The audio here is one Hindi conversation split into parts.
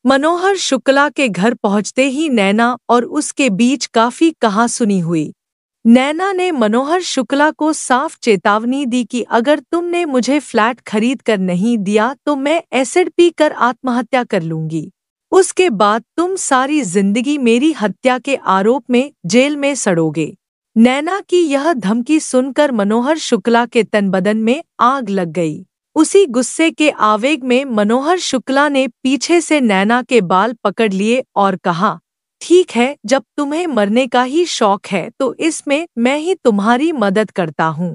मनोहर शुक्ला के घर पहुंचते ही नैना और उसके बीच काफी कहासुनी हुई। नैना ने मनोहर शुक्ला को साफ चेतावनी दी कि अगर तुमने मुझे फ्लैट खरीद कर नहीं दिया तो मैं एसिड पीकर आत्महत्या कर लूंगी। उसके बाद तुम सारी जिंदगी मेरी हत्या के आरोप में जेल में सड़ोगे। नैना की यह धमकी सुनकर मनोहर शुक्ला के तन बदन में आग लग गई। उसी गुस्से के आवेग में मनोहर शुक्ला ने पीछे से नैना के बाल पकड़ लिए और कहा, ठीक है, जब तुम्हें मरने का ही शौक है तो इसमें मैं ही तुम्हारी मदद करता हूँ।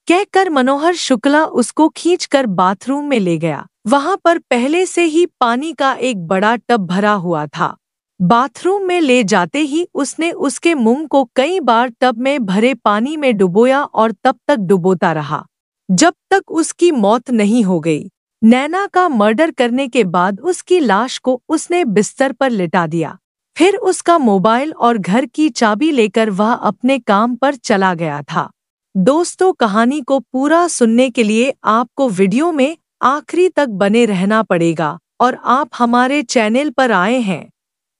कहकर मनोहर शुक्ला उसको खींचकर बाथरूम में ले गया। वहां पर पहले से ही पानी का एक बड़ा टब भरा हुआ था। बाथरूम में ले जाते ही उसने उसके मुंह को कई बार टब में भरे पानी में डुबोया और तब तक डुबोता रहा जब तक उसकी मौत नहीं हो गई। नैना का मर्डर करने के बाद उसकी लाश को उसने बिस्तर पर लिटा दिया। फिर उसका मोबाइल और घर की चाबी लेकर वह अपने काम पर चला गया था। दोस्तों, कहानी को पूरा सुनने के लिए आपको वीडियो में आखिरी तक बने रहना पड़ेगा और आप हमारे चैनल पर आए हैं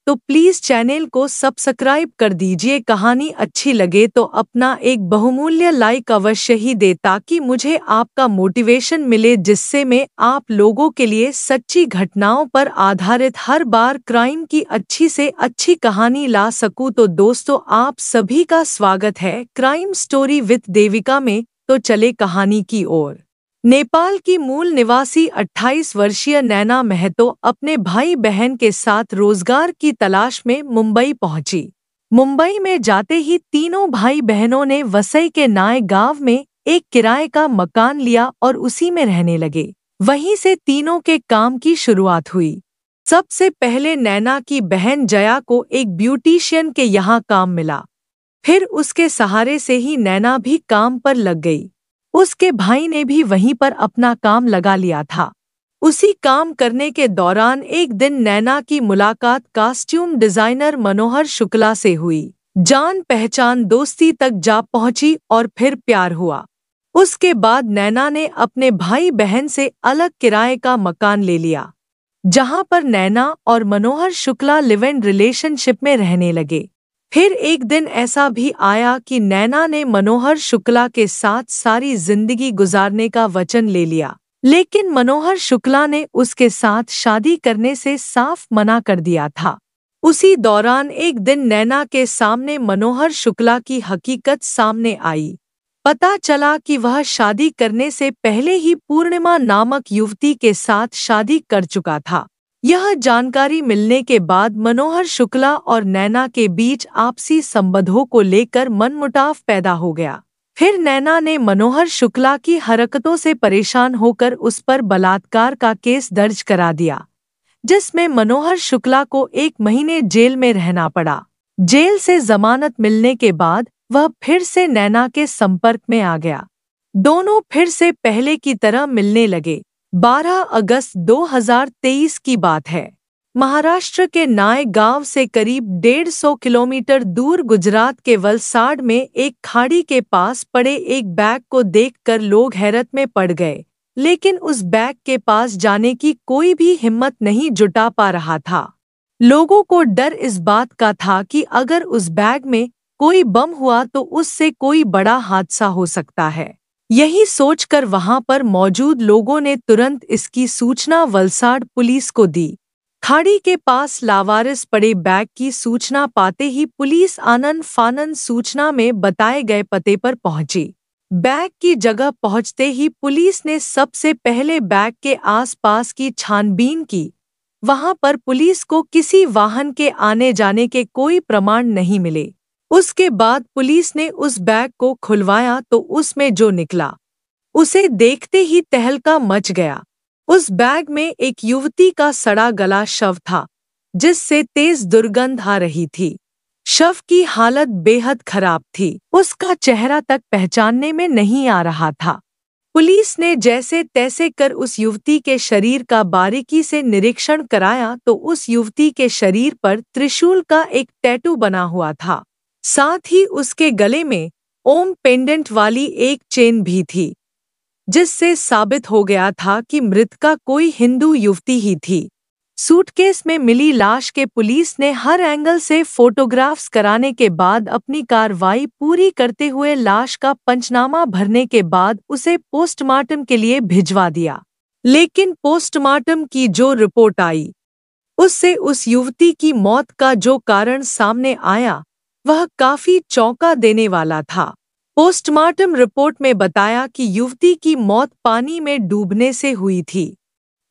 तो प्लीज़ चैनल को सब्सक्राइब कर दीजिए। कहानी अच्छी लगे तो अपना एक बहुमूल्य लाइक अवश्य ही दे ताकि मुझे आपका मोटिवेशन मिले, जिससे मैं आप लोगों के लिए सच्ची घटनाओं पर आधारित हर बार क्राइम की अच्छी से अच्छी कहानी ला सकूं। तो दोस्तों, आप सभी का स्वागत है क्राइम स्टोरी विद देविका में। तो चले कहानी की ओर। नेपाल की मूल निवासी 28 वर्षीय नैना महतो अपने भाई बहन के साथ रोजगार की तलाश में मुंबई पहुंची। मुंबई में जाते ही तीनों भाई बहनों ने वसई के नाय गांव में एक किराए का मकान लिया और उसी में रहने लगे। वहीं से तीनों के काम की शुरुआत हुई। सबसे पहले नैना की बहन जया को एक ब्यूटिशियन के यहाँ काम मिला। फिर उसके सहारे से ही नैना भी काम पर लग गई। उसके भाई ने भी वहीं पर अपना काम लगा लिया था। उसी काम करने के दौरान एक दिन नैना की मुलाकात कॉस्ट्यूम डिजाइनर मनोहर शुक्ला से हुई। जान पहचान दोस्ती तक जा पहुंची और फिर प्यार हुआ। उसके बाद नैना ने अपने भाई बहन से अलग किराए का मकान ले लिया, जहां पर नैना और मनोहर शुक्ला लिव इन रिलेशनशिप में रहने लगे। फिर एक दिन ऐसा भी आया कि नैना ने मनोहर शुक्ला के साथ सारी जिंदगी गुजारने का वचन ले लिया, लेकिन मनोहर शुक्ला ने उसके साथ शादी करने से साफ मना कर दिया था। उसी दौरान एक दिन नैना के सामने मनोहर शुक्ला की हकीकत सामने आई। पता चला कि वह शादी करने से पहले ही पूर्णिमा नामक युवती के साथ शादी कर चुका था। यह जानकारी मिलने के बाद मनोहर शुक्ला और नैना के बीच आपसी संबंधों को लेकर मनमुटाव पैदा हो गया। फिर नैना ने मनोहर शुक्ला की हरकतों से परेशान होकर उस पर बलात्कार का केस दर्ज करा दिया, जिसमें मनोहर शुक्ला को 1 महीने जेल में रहना पड़ा। जेल से जमानत मिलने के बाद वह फिर से नैना के संपर्क में आ गया। दोनों फिर से पहले की तरह मिलने लगे। 12 अगस्त 2023 की बात है। महाराष्ट्र के नाय गांव से करीब 150 किलोमीटर दूर गुजरात के वलसाड में एक खाड़ी के पास पड़े एक बैग को देखकर लोग हैरत में पड़ गए, लेकिन उस बैग के पास जाने की कोई भी हिम्मत नहीं जुटा पा रहा था। लोगों को डर इस बात का था कि अगर उस बैग में कोई बम हुआ तो उससे कोई बड़ा हादसा हो सकता है। यही सोचकर वहां पर मौजूद लोगों ने तुरंत इसकी सूचना वलसाड पुलिस को दी। खाड़ी के पास लावारिस पड़े बैग की सूचना पाते ही पुलिस आनन फानन सूचना में बताए गए पते पर पहुंची। बैग की जगह पहुंचते ही पुलिस ने सबसे पहले बैग के आसपास की छानबीन की। वहां पर पुलिस को किसी वाहन के आने जाने के कोई प्रमाण नहीं मिले। उसके बाद पुलिस ने उस बैग को खुलवाया तो उसमें जो निकला उसे देखते ही तहलका मच गया। उस बैग में एक युवती का सड़ा गला शव था, जिससे तेज दुर्गंध आ रही थी। शव की हालत बेहद खराब थी। उसका चेहरा तक पहचानने में नहीं आ रहा था। पुलिस ने जैसे तैसे कर उस युवती के शरीर का बारीकी से निरीक्षण कराया तो उस युवती के शरीर पर त्रिशूल का एक टैटू बना हुआ था। साथ ही उसके गले में ओम पेंडेंट वाली एक चेन भी थी। जिससे साबित हो गया था कि मृतका कोई हिंदू युवती ही थी। सूटकेस में मिली लाश के पुलिस ने हर एंगल से फोटोग्राफ्स कराने के बाद अपनी कार्रवाई पूरी करते हुए लाश का पंचनामा भरने के बाद उसे पोस्टमार्टम के लिए भिजवा दिया। लेकिन पोस्टमार्टम की जो रिपोर्ट आई, उससे उस युवती की मौत का जो कारण सामने आया, वह काफी चौंका देने वाला था। पोस्टमार्टम रिपोर्ट में बताया कि युवती की मौत पानी में डूबने से हुई थी।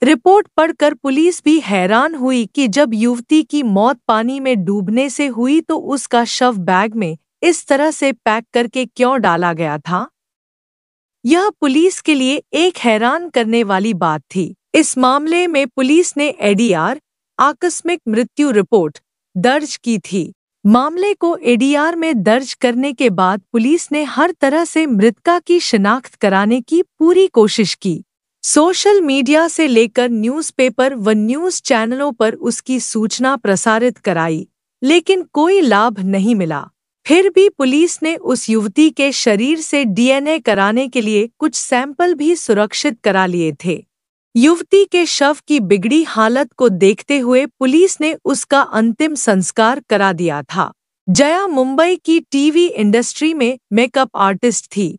रिपोर्ट पढ़कर पुलिस भी हैरान हुई कि जब युवती की मौत पानी में डूबने से हुई तो उसका शव बैग में इस तरह से पैक करके क्यों डाला गया था। यह पुलिस के लिए एक हैरान करने वाली बात थी। इस मामले में पुलिस ने एडीआर आकस्मिक मृत्यु रिपोर्ट दर्ज की थी। मामले को एडीआर में दर्ज करने के बाद पुलिस ने हर तरह से मृतका की शिनाख्त कराने की पूरी कोशिश की। सोशल मीडिया से लेकर न्यूज़पेपर व न्यूज़ चैनलों पर उसकी सूचना प्रसारित कराई, लेकिन कोई लाभ नहीं मिला। फिर भी पुलिस ने उस युवती के शरीर से डीएनए कराने के लिए कुछ सैंपल भी सुरक्षित करा लिए थे। युवती के शव की बिगड़ी हालत को देखते हुए पुलिस ने उसका अंतिम संस्कार करा दिया था। जया मुंबई की टीवी इंडस्ट्री में मेकअप आर्टिस्ट थी।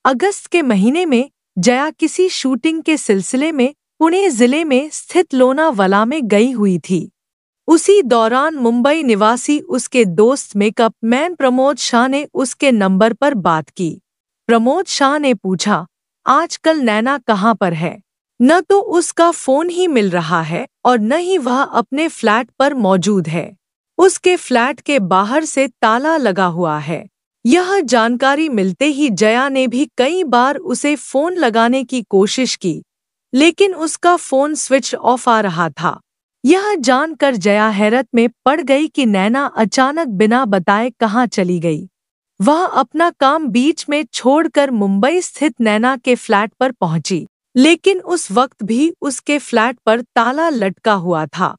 अगस्त के महीने में जया किसी शूटिंग के सिलसिले में पुणे जिले में स्थित लोनावाला में गई हुई थी। उसी दौरान मुंबई निवासी उसके दोस्त मेकअप मैन प्रमोद शाह ने उसके नंबर पर बात की। प्रमोद शाह ने पूछा, आजकल नैना कहाँ पर है? न तो उसका फोन ही मिल रहा है और न ही वह अपने फ्लैट पर मौजूद है। उसके फ्लैट के बाहर से ताला लगा हुआ है। यह जानकारी मिलते ही जया ने भी कई बार उसे फोन लगाने की कोशिश की, लेकिन उसका फोन स्विच ऑफ आ रहा था। यह जानकर जया हैरत में पड़ गई कि नैना अचानक बिना बताए कहाँ चली गई। वह अपना काम बीच में छोड़कर मुंबई स्थित नैना के फ्लैट पर पहुंची, लेकिन उस वक्त भी उसके फ्लैट पर ताला लटका हुआ था।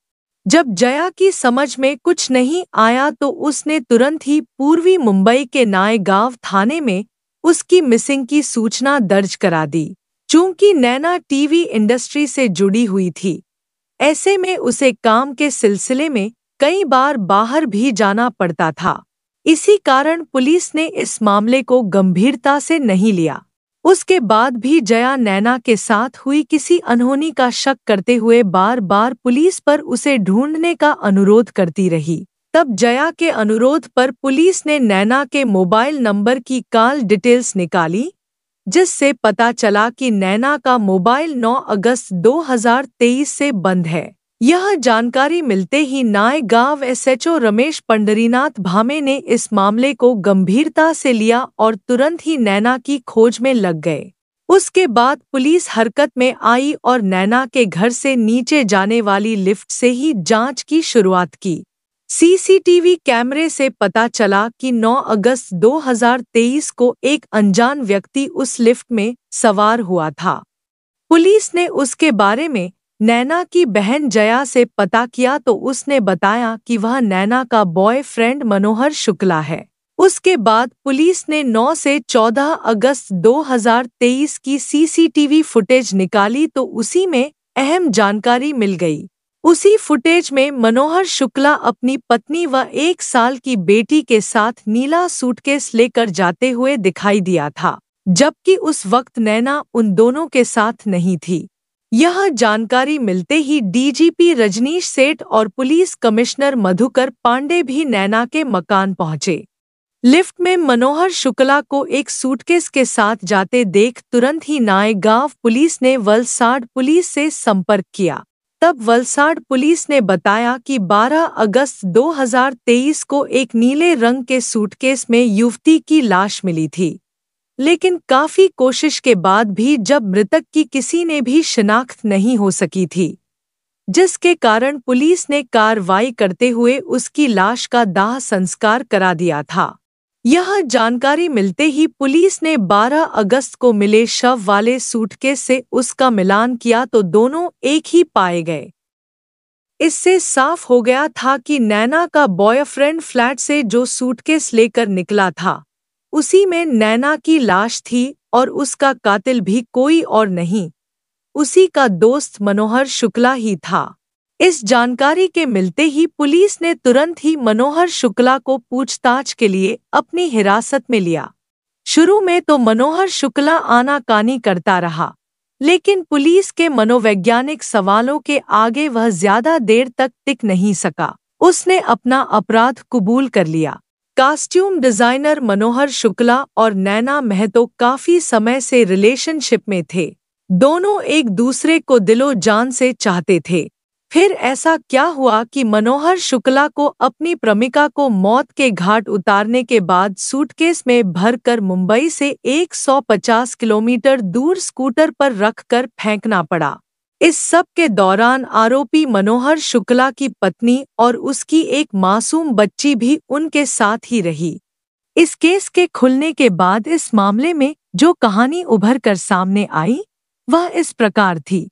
जब जया की समझ में कुछ नहीं आया तो उसने तुरंत ही पूर्वी मुंबई के नायगांव थाने में उसकी मिसिंग की सूचना दर्ज करा दी। चूंकि नैना टीवी इंडस्ट्री से जुड़ी हुई थी, ऐसे में उसे काम के सिलसिले में कई बार बाहर भी जाना पड़ता था। इसी कारण पुलिस ने इस मामले को गंभीरता से नहीं लिया। उसके बाद भी जया नैना के साथ हुई किसी अनहोनी का शक करते हुए बार बार पुलिस पर उसे ढूंढने का अनुरोध करती रही। तब जया के अनुरोध पर पुलिस ने नैना के मोबाइल नंबर की कॉल डिटेल्स निकाली, जिससे पता चला कि नैना का मोबाइल 9 अगस्त 2023 से बंद है। यह जानकारी मिलते ही नायगांव एसएचओ रमेश पंडरीनाथ भामे ने इस मामले को गंभीरता से लिया और तुरंत ही नैना की खोज में लग गए। उसके बाद पुलिस हरकत में आई और नैना के घर से नीचे जाने वाली लिफ्ट से ही जांच की शुरुआत की। सीसीटीवी कैमरे से पता चला कि 9 अगस्त 2023 को एक अनजान व्यक्ति उस लिफ्ट में सवार हुआ था। पुलिस ने उसके बारे में नैना की बहन जया से पता किया तो उसने बताया कि वह नैना का बॉयफ्रेंड मनोहर शुक्ला है। उसके बाद पुलिस ने 9 से 14 अगस्त 2023 की सीसीटीवी फुटेज निकाली तो उसी में अहम जानकारी मिल गई। उसी फुटेज में मनोहर शुक्ला अपनी पत्नी व 1 साल की बेटी के साथ नीला सूटकेस लेकर जाते हुए दिखाई दिया था, जबकि उस वक्त नैना उन दोनों के साथ नहीं थी। यह जानकारी मिलते ही डीजीपी रजनीश सेठ और पुलिस कमिश्नर मधुकर पांडे भी नैना के मकान पहुंचे। लिफ्ट में मनोहर शुक्ला को एक सूटकेस के साथ जाते देख तुरंत ही नायगांव पुलिस ने वलसाड पुलिस से संपर्क किया। तब वलसाड पुलिस ने बताया कि 12 अगस्त 2023 को एक नीले रंग के सूटकेस में युवती की लाश मिली थी, लेकिन काफी कोशिश के बाद भी जब मृतक की किसी ने भी शिनाख्त नहीं हो सकी थी, जिसके कारण पुलिस ने कार्रवाई करते हुए उसकी लाश का दाह संस्कार करा दिया था। यह जानकारी मिलते ही पुलिस ने 12 अगस्त को मिले शव वाले सूटकेस से उसका मिलान किया तो दोनों एक ही पाए गए। इससे साफ हो गया था कि नैना का बॉयफ्रेंड फ्लैट से जो सूटकेस लेकर निकला था, उसी में नैना की लाश थी और उसका कातिल भी कोई और नहीं, उसी का दोस्त मनोहर शुक्ला ही था। इस जानकारी के मिलते ही पुलिस ने तुरंत ही मनोहर शुक्ला को पूछताछ के लिए अपनी हिरासत में लिया। शुरू में तो मनोहर शुक्ला आनाकानी करता रहा, लेकिन पुलिस के मनोवैज्ञानिक सवालों के आगे वह ज्यादा देर तक टिक नहीं सका। उसने अपना अपराध कबूल कर लिया। कॉस्ट्यूम डिजाइनर मनोहर शुक्ला और नैना महतो काफी समय से रिलेशनशिप में थे। दोनों एक दूसरे को दिलो जान से चाहते थे। फिर ऐसा क्या हुआ कि मनोहर शुक्ला को अपनी प्रेमिका को मौत के घाट उतारने के बाद सूटकेस में भरकर मुंबई से 150 किलोमीटर दूर स्कूटर पर रखकर फेंकना पड़ा। इस सब के दौरान आरोपी मनोहर शुक्ला की पत्नी और उसकी एक मासूम बच्ची भी उनके साथ ही रही। इस केस के खुलने के बाद इस मामले में जो कहानी उभर कर सामने आई वह इस प्रकार थी।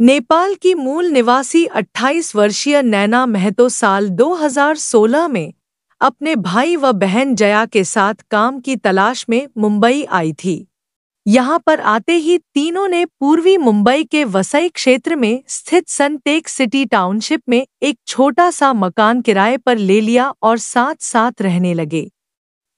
नेपाल की मूल निवासी 28 वर्षीय नैना महतो साल 2016 में अपने भाई व बहन जया के साथ काम की तलाश में मुंबई आई थी। यहाँ पर आते ही तीनों ने पूर्वी मुंबई के वसई क्षेत्र में स्थित सनटेक सिटी टाउनशिप में एक छोटा सा मकान किराए पर ले लिया और साथ साथ रहने लगे।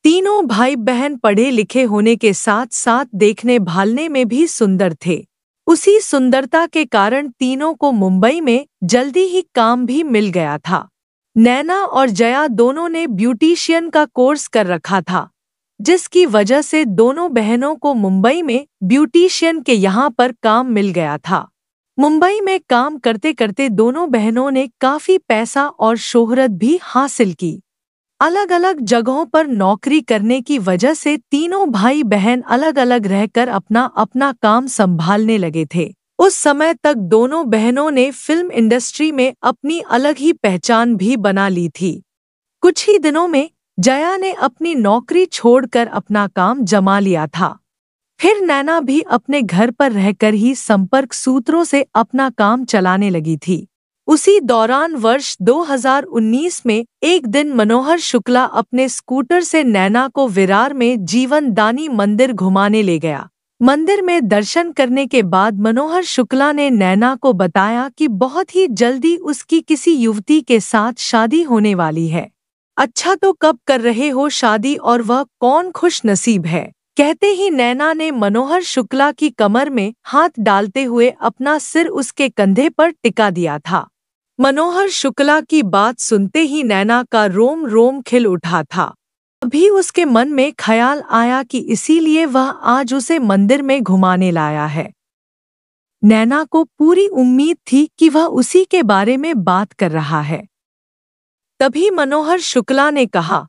तीनों भाई बहन पढ़े लिखे होने के साथ साथ देखने भालने में भी सुंदर थे। उसी सुंदरता के कारण तीनों को मुंबई में जल्दी ही काम भी मिल गया था। नैना और जया दोनों ने ब्यूटिशियन का कोर्स कर रखा था, जिसकी वजह से दोनों बहनों को मुंबई में ब्यूटिशियन के यहाँ पर काम मिल गया था। मुंबई में काम करते करते दोनों बहनों ने काफी पैसा और शोहरत भी हासिल की। अलग अलग जगहों पर नौकरी करने की वजह से तीनों भाई बहन अलग अलग रहकर अपना अपना काम संभालने लगे थे। उस समय तक दोनों बहनों ने फिल्म इंडस्ट्री में अपनी अलग ही पहचान भी बना ली थी। कुछ ही दिनों में जया ने अपनी नौकरी छोड़कर अपना काम जमा लिया था। फिर नैना भी अपने घर पर रहकर ही संपर्क सूत्रों से अपना काम चलाने लगी थी। उसी दौरान वर्ष 2019 में एक दिन मनोहर शुक्ला अपने स्कूटर से नैना को विरार में जीवनदानी मंदिर घुमाने ले गया। मंदिर में दर्शन करने के बाद मनोहर शुक्ला ने नैना को बताया कि बहुत ही जल्दी उसकी किसी युवती के साथ शादी होने वाली है। अच्छा, तो कब कर रहे हो शादी और वह कौन खुश नसीब है? कहते ही नैना ने मनोहर शुक्ला की कमर में हाथ डालते हुए अपना सिर उसके कंधे पर टिका दिया था। मनोहर शुक्ला की बात सुनते ही नैना का रोम रोम खिल उठा था। अभी उसके मन में ख्याल आया कि इसीलिए वह आज उसे मंदिर में घुमाने लाया है। नैना को पूरी उम्मीद थी कि वह उसी के बारे में बात कर रहा है। तभी मनोहर शुक्ला ने कहा,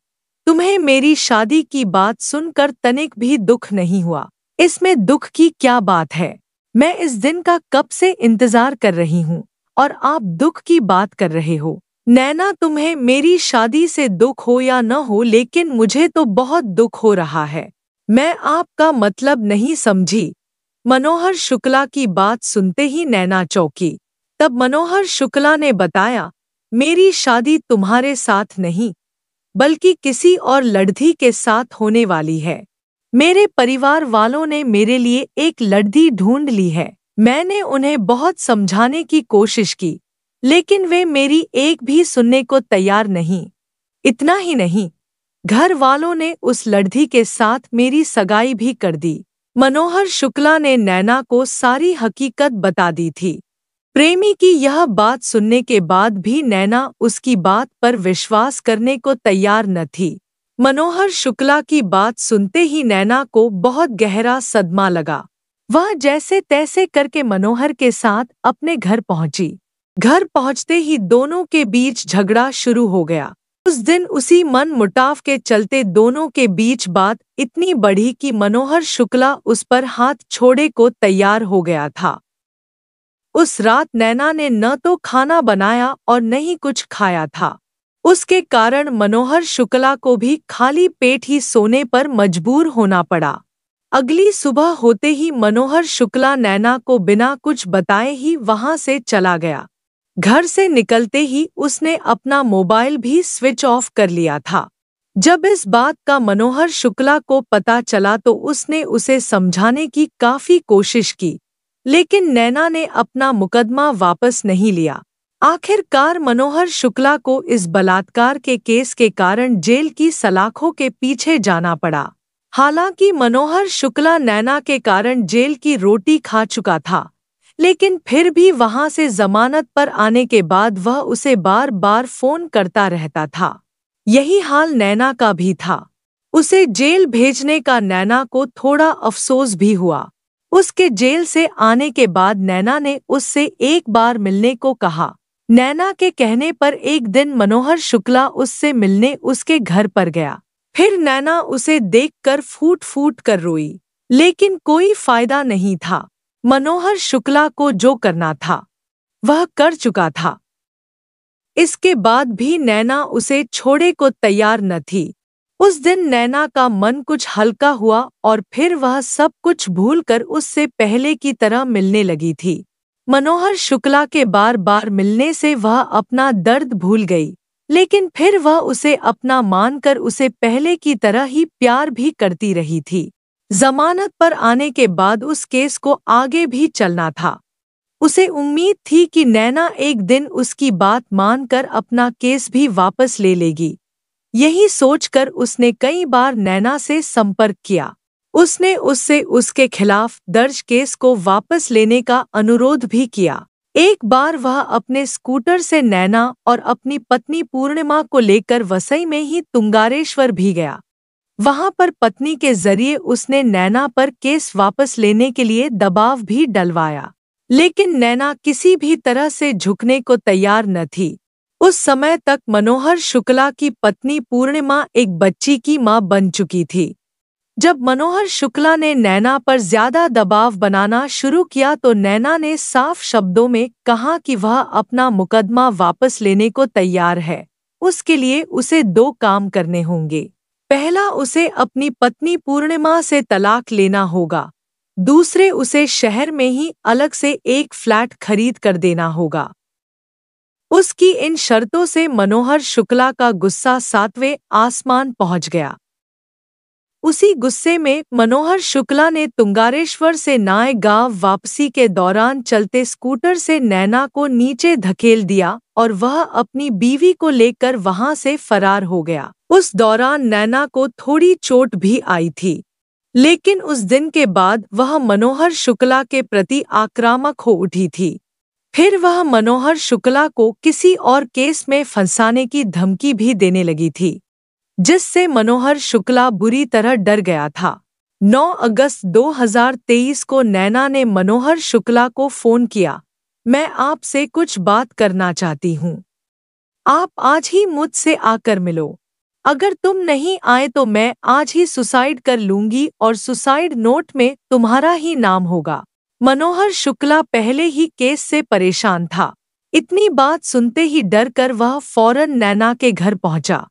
तुम्हें मेरी शादी की बात सुनकर तनिक भी दुख नहीं हुआ? इसमें दुख की क्या बात है? मैं इस दिन का कब से इंतजार कर रही हूँ और आप दुख की बात कर रहे हो। नैना, तुम्हें मेरी शादी से दुख हो या न हो, लेकिन मुझे तो बहुत दुख हो रहा है। मैं आपका मतलब नहीं समझी। मनोहर शुक्ला की बात सुनते ही नैना चौंकी। तब मनोहर शुक्ला ने बताया, मेरी शादी तुम्हारे साथ नहीं बल्कि किसी और लड़की के साथ होने वाली है। मेरे परिवार वालों ने मेरे लिए एक लड़की ढूंढ ली है। मैंने उन्हें बहुत समझाने की कोशिश की, लेकिन वे मेरी एक भी सुनने को तैयार नहीं। इतना ही नहीं, घर वालों ने उस लड़की के साथ मेरी सगाई भी कर दी। मनोहर शुक्ला ने नैना को सारी हकीकत बता दी थी। प्रेमी की यह बात सुनने के बाद भी नैना उसकी बात पर विश्वास करने को तैयार न थी। मनोहर शुक्ला की बात सुनते ही नैना को बहुत गहरा सदमा लगा। वह जैसे तैसे करके मनोहर के साथ अपने घर पहुंची। घर पहुंचते ही दोनों के बीच झगड़ा शुरू हो गया। उस दिन उसी मन मुटाव के चलते दोनों के बीच बात इतनी बढ़ी कि मनोहर शुक्ला उस पर हाथ छोड़े को तैयार हो गया था। उस रात नैना ने न तो खाना बनाया और न ही कुछ खाया था। उसके कारण मनोहर शुक्ला को भी खाली पेट ही सोने पर मजबूर होना पड़ा। अगली सुबह होते ही मनोहर शुक्ला नैना को बिना कुछ बताए ही वहां से चला गया। घर से निकलते ही उसने अपना मोबाइल भी स्विच ऑफ कर लिया था। जब इस बात का मनोहर शुक्ला को पता चला तो उसने उसे समझाने की काफी कोशिश की, लेकिन नैना ने अपना मुकदमा वापस नहीं लिया। आखिरकार मनोहर शुक्ला को इस बलात्कार के केस के कारण जेल की सलाखों के पीछे जाना पड़ा। हालांकि मनोहर शुक्ला नैना के कारण जेल की रोटी खा चुका था, लेकिन फिर भी वहां से जमानत पर आने के बाद वह उसे बार बार फोन करता रहता था। यही हाल नैना का भी था। उसे जेल भेजने का नैना को थोड़ा अफसोस भी हुआ। उसके जेल से आने के बाद नैना ने उससे एक बार मिलने को कहा। नैना के कहने पर एक दिन मनोहर शुक्ला उससे मिलने उसके घर पर गया। फिर नैना उसे देखकर फूट फूट कर रोई, लेकिन कोई फायदा नहीं था। मनोहर शुक्ला को जो करना था वह कर चुका था। इसके बाद भी नैना उसे छोड़े को तैयार न थी। उस दिन नैना का मन कुछ हल्का हुआ और फिर वह सब कुछ भूलकर उससे पहले की तरह मिलने लगी थी। मनोहर शुक्ला के बार बार मिलने से वह अपना दर्द भूल गई, लेकिन फिर वह उसे अपना मानकर उसे पहले की तरह ही प्यार भी करती रही थी। जमानत पर आने के बाद उस केस को आगे भी चलना था। उसे उम्मीद थी कि नैना एक दिन उसकी बात मानकर अपना केस भी वापस ले लेगी। यही सोचकर उसने कई बार नैना से संपर्क किया। उसने उससे उसके खिलाफ दर्ज केस को वापस लेने का अनुरोध भी किया। एक बार वह अपने स्कूटर से नैना और अपनी पत्नी पूर्णिमा को लेकर वसई में ही तुंगारेश्वर भी गया। वहां पर पत्नी के जरिए उसने नैना पर केस वापस लेने के लिए दबाव भी डलवाया, लेकिन नैना किसी भी तरह से झुकने को तैयार न थी। उस समय तक मनोहर शुक्ला की पत्नी पूर्णिमा एक बच्ची की मां बन चुकी थी। जब मनोहर शुक्ला ने नैना पर ज्यादा दबाव बनाना शुरू किया तो नैना ने साफ शब्दों में कहा कि वह अपना मुकदमा वापस लेने को तैयार है। उसके लिए उसे दो काम करने होंगे। पहला, उसे अपनी पत्नी पूर्णिमा से तलाक लेना होगा। दूसरे, उसे शहर में ही अलग से एक फ्लैट खरीद कर देना होगा। उसकी इन शर्तों से मनोहर शुक्ला का गुस्सा सातवें आसमान पहुंच गया। उसी गुस्से में मनोहर शुक्ला ने तुंगारेश्वर से नायगांव वापसी के दौरान चलते स्कूटर से नैना को नीचे धकेल दिया और वह अपनी बीवी को लेकर वहां से फरार हो गया। उस दौरान नैना को थोड़ी चोट भी आई थी, लेकिन उस दिन के बाद वह मनोहर शुक्ला के प्रति आक्रामक हो उठी थी। फिर वह मनोहर शुक्ला को किसी और केस में फंसाने की धमकी भी देने लगी थी, जिससे मनोहर शुक्ला बुरी तरह डर गया था। 9 अगस्त 2023 को नैना ने मनोहर शुक्ला को फोन किया। मैं आपसे कुछ बात करना चाहती हूँ। आप आज ही मुझसे आकर मिलो। अगर तुम नहीं आए तो मैं आज ही सुसाइड कर लूंगी और सुसाइड नोट में तुम्हारा ही नाम होगा। मनोहर शुक्ला पहले ही केस से परेशान था। इतनी बात सुनते ही डर कर वह फौरन नैना के घर पहुंचा।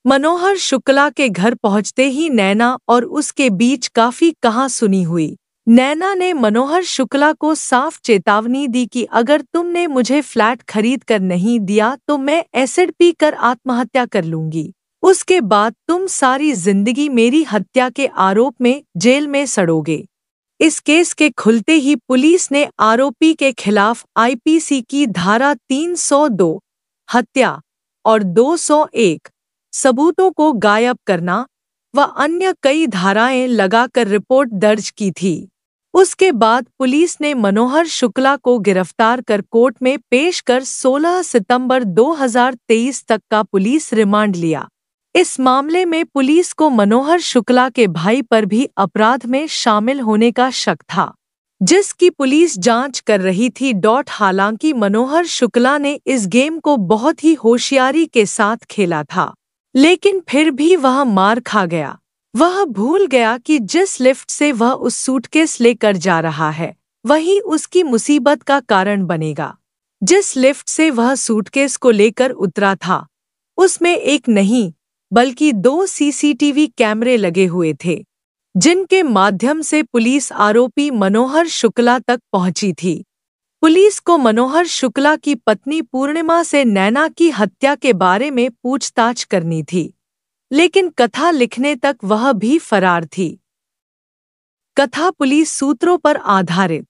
मनोहर शुक्ला के घर पहुंचते ही नैना और उसके बीच काफी कहासुनी हुई। नैना ने मनोहर शुक्ला को साफ चेतावनी दी कि अगर तुमने मुझे फ्लैट खरीद कर नहीं दिया तो मैं एसिड पी कर आत्महत्या कर लूंगी। उसके बाद तुम सारी जिंदगी मेरी हत्या के आरोप में जेल में सड़ोगे। इस केस के खुलते ही पुलिस ने आरोपी के खिलाफ आईपीसी की धारा 302 हत्या और 201 सबूतों को गायब करना व अन्य कई धाराएं लगाकर रिपोर्ट दर्ज की थी। उसके बाद पुलिस ने मनोहर शुक्ला को गिरफ्तार कर कोर्ट में पेश कर 16 सितंबर 2023 तक का पुलिस रिमांड लिया। इस मामले में पुलिस को मनोहर शुक्ला के भाई पर भी अपराध में शामिल होने का शक था, जिसकी पुलिस जांच कर रही थी। हालांकि मनोहर शुक्ला ने इस गेम को बहुत ही होशियारी के साथ खेला था, लेकिन फिर भी वह मार खा गया। वह भूल गया कि जिस लिफ्ट से वह उस सूटकेस लेकर जा रहा है वही उसकी मुसीबत का कारण बनेगा। जिस लिफ्ट से वह सूटकेस को लेकर उतरा था उसमें एक नहीं बल्कि 2 सीसीटीवी कैमरे लगे हुए थे, जिनके माध्यम से पुलिस आरोपी मनोहर शुक्ला तक पहुंची थी। पुलिस को मनोहर शुक्ला की पत्नी पूर्णिमा से नैना की हत्या के बारे में पूछताछ करनी थी। लेकिन कथा लिखने तक वह भी फरार थी। कथा पुलिस सूत्रों पर आधारित